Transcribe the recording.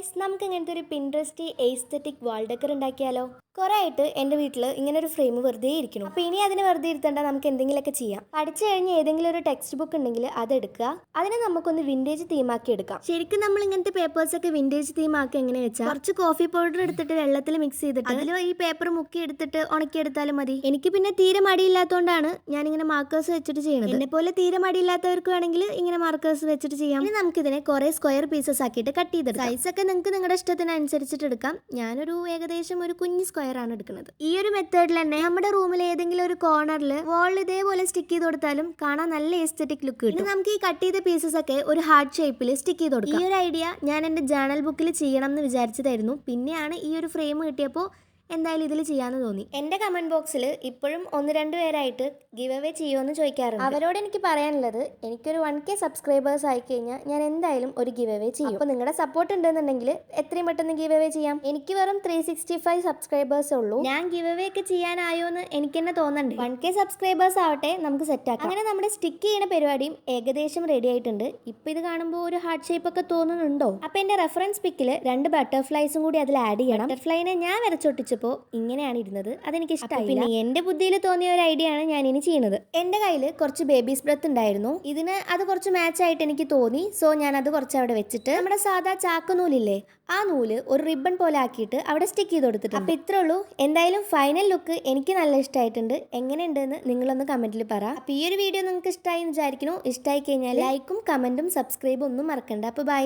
Guys, നമുക്ക് ഇങ്ങനത്തെ ഒരു പിൻട്രസ്റ്റി എസ്തെറ്റിക് വാൾ ഡെക്കർ ഉണ്ടാക്കിയാലോ? കുറെ ആയിട്ട് എൻ്റെ വീട്ടിൽ ഇങ്ങനെ ഒരു ഫ്രെയിം വെറുതെ ഇരിക്കണം. അപ്പോൾ ഇനി അതിന് വെറുതെ ഇരുത്തണ്ട, നമുക്ക് എന്തെങ്കിലുമൊക്കെ ചെയ്യാം. പഠിച്ചു കഴിഞ്ഞ് ഏതെങ്കിലും ഒരു ടെക്സ്റ്റ് ബുക്ക് ഉണ്ടെങ്കിൽ അതെടുക്കുക. അതിനെ നമുക്കൊന്ന് വിൻറ്റേജ് തീമാക്കി എടുക്കാം. ശരിക്കും നമ്മൾ ഇങ്ങനത്തെ പേപ്പേഴ്സ് ഒക്കെ വിൻറ്റേജ് തീമാക്കി എങ്ങനെ വെച്ചാൽ കുറച്ച് കോഫി പൗഡർ എടുത്തിട്ട് വെള്ളത്തിൽ മിക്സ് ചെയ്തിട്ട് അതിൽ ഈ പേപ്പർ മുക്കി എടുത്തിട്ട് ഉണക്കിയെടുത്താലും മതി. എനിക്ക് പിന്നെ തീരെ മടിയില്ലാത്തതുകൊണ്ടാണ് ഞാനിങ്ങനെ മാർക്കേഴ്സ് വെച്ചിട്ട് ചെയ്യുന്നത്. എന്നെ പോലെ തീരെ മടിയില്ലാത്തവർക്ക് വേണമെങ്കിൽ ഇങ്ങനെ മാർക്കേഴ്സ് വെച്ചിട്ട് ചെയ്യാം. ഇനി നമുക്കിതിനെ കുറെ സ്ക്വയർ പീസസ് ആക്കിയിട്ട് കട്ട് ചെയ്തെടുക്കാം. സൈസൊക്കെ നിങ്ങൾക്ക് നിങ്ങളുടെ ഇഷ്ടത്തിനനുസരിച്ചിട്ട് എടുക്കാം. ഞാനൊരു ഏകദേശം ഒരു കുഞ്ഞ് സ്ക്വയർ ആണ് എടുക്കുന്നത്. ഈ ഒരു മെത്തേഡിൽ തന്നെ നമ്മുടെ റൂമിൽ ഏതെങ്കിലും ഒരു കോർണറിൽ വാളിൽ ഇതേപോലെ സ്റ്റിക്ക് ചെയ്ത് കൊടുത്താലും കാണാൻ നല്ല എസ്തെറ്റിക് ലുക്ക് കിട്ടും. നമുക്ക് ഈ കട്ട് ചെയ്ത പീസസ് ഒക്കെ ഒരു ഹാർട്ട് ഷേപ്പിൽ സ്റ്റിക്ക് ചെയ്ത് കൊടുക്കാം. ഈ ഒരു ഐഡിയ ഞാൻ എൻ്റെ ജേണൽ ബുക്കിൽ ചെയ്യണം എന്ന് വിചാരിച്ചതായിരുന്നു. പിന്നെയാണ് ഈ ഒരു ഫ്രെയിം കിട്ടിയപ്പോൾ എന്തായാലും ഇതിൽ ചെയ്യാന്ന് തോന്നി. എൻ്റെ കമന്റ് ബോക്സിൽ ഇപ്പോഴും 1-2 പേരായിട്ട് ഗിവ് അവേ ചെയ്യുമെന്ന് ചോദിക്കാറുണ്ട്. അവരോട് എനിക്ക് പറയാനുള്ളത്, എനിക്കൊരു 1K സബ്സ്ക്രൈബേഴ്സ് ആയി കഴിഞ്ഞാൽ ഞാൻ എന്തായാലും ഒരു ഗിവ് അവേ ചെയ്യും. അപ്പോൾ നിങ്ങളുടെ സപ്പോർട്ട് ഉണ്ടെന്നുണ്ടെങ്കിൽ എത്രയും പെട്ടെന്ന് ഗിവ് അവേ ചെയ്യാം. എനിക്ക് വെറും 365 സബ്സ്ക്രൈബേഴ്സ് ഉള്ളൂ. ഞാൻ ഗിവ് അവേ ഒക്കെ ചെയ്യാനായോ എന്ന് എനിക്ക് തന്നെ തോന്നുന്നുണ്ട്. 1K സബ്സ്ക്രൈബേഴ്സ് ആവട്ടെ, നമുക്ക് സെറ്റ് ആക്കാം. അങ്ങനെ നമ്മുടെ സ്റ്റിക്ക് ചെയ്യുന്ന പരിപാടിയും ഏകദേശം റെഡി ആയിട്ടുണ്ട്. ഇപ്പൊ ഇത് കാണുമ്പോൾ ഒരു ഹാർട്ട് ഷേപ്പ് ഒക്കെ തോന്നുന്നുണ്ടോ? അപ്പൊ എന്റെ റെഫറൻസ് പിക്കിൽ 2 ബട്ടർഫ്ലൈസും കൂടി അതിൽ ആഡ് ചെയ്യണം. ബട്ടർഫ്ലൈനെ ഞാൻ വരച്ചൊട്ടിച്ചപ്പോൾ ഇങ്ങനെയാണ് ഇരുന്നത്. അതെനിക്ക് ഇഷ്ടമായി. പിന്നെ എന്റെ ബുദ്ധിയിൽ തോന്നിയ ഒരു ഐഡിയ ആണ് ഞാൻ ഇനി ചെയ്യുന്നത്. എന്റെ കയ്യിൽ കുറച്ച് ബേബീസ് ബ്രെത്ത് ഉണ്ടായിരുന്നു. ഇതിന് അത് കുറച്ച് മാച്ച് ആയിട്ട് എനിക്ക് തോന്നി. സോ ഞാൻ അത് കുറച്ച് അവിടെ വെച്ചിട്ട് നമ്മുടെ സാധാ ചാക്കുനൂലില്ലേ, ആ നൂല് ഒരു റിബൺ പോലെ ആക്കിയിട്ട് അവിടെ സ്റ്റിക്ക് ചെയ്ത് കൊടുത്തിട്ടുണ്ട്. അപ്പൊ ഇത്രേ ഉള്ളൂ. എന്തായാലും ഫൈനൽ ലുക്ക് എനിക്ക് നല്ല ഇഷ്ടമായിട്ടുണ്ട്. എങ്ങനെയുണ്ടെന്ന് നിങ്ങളൊന്ന് കമന്റിൽ പറ. അപ്പൊ ഈ ഒരു വീഡിയോ നിങ്ങൾക്ക് ഇഷ്ടമായി എന്ന് വിചാരിക്കുന്നു. ഇഷ്ടമായി കഴിഞ്ഞാൽ ലൈക്കും കമന്റും സബ്സ്ക്രൈബും ഒന്നും മറക്കണ്ട. അപ്പൊ ബൈ.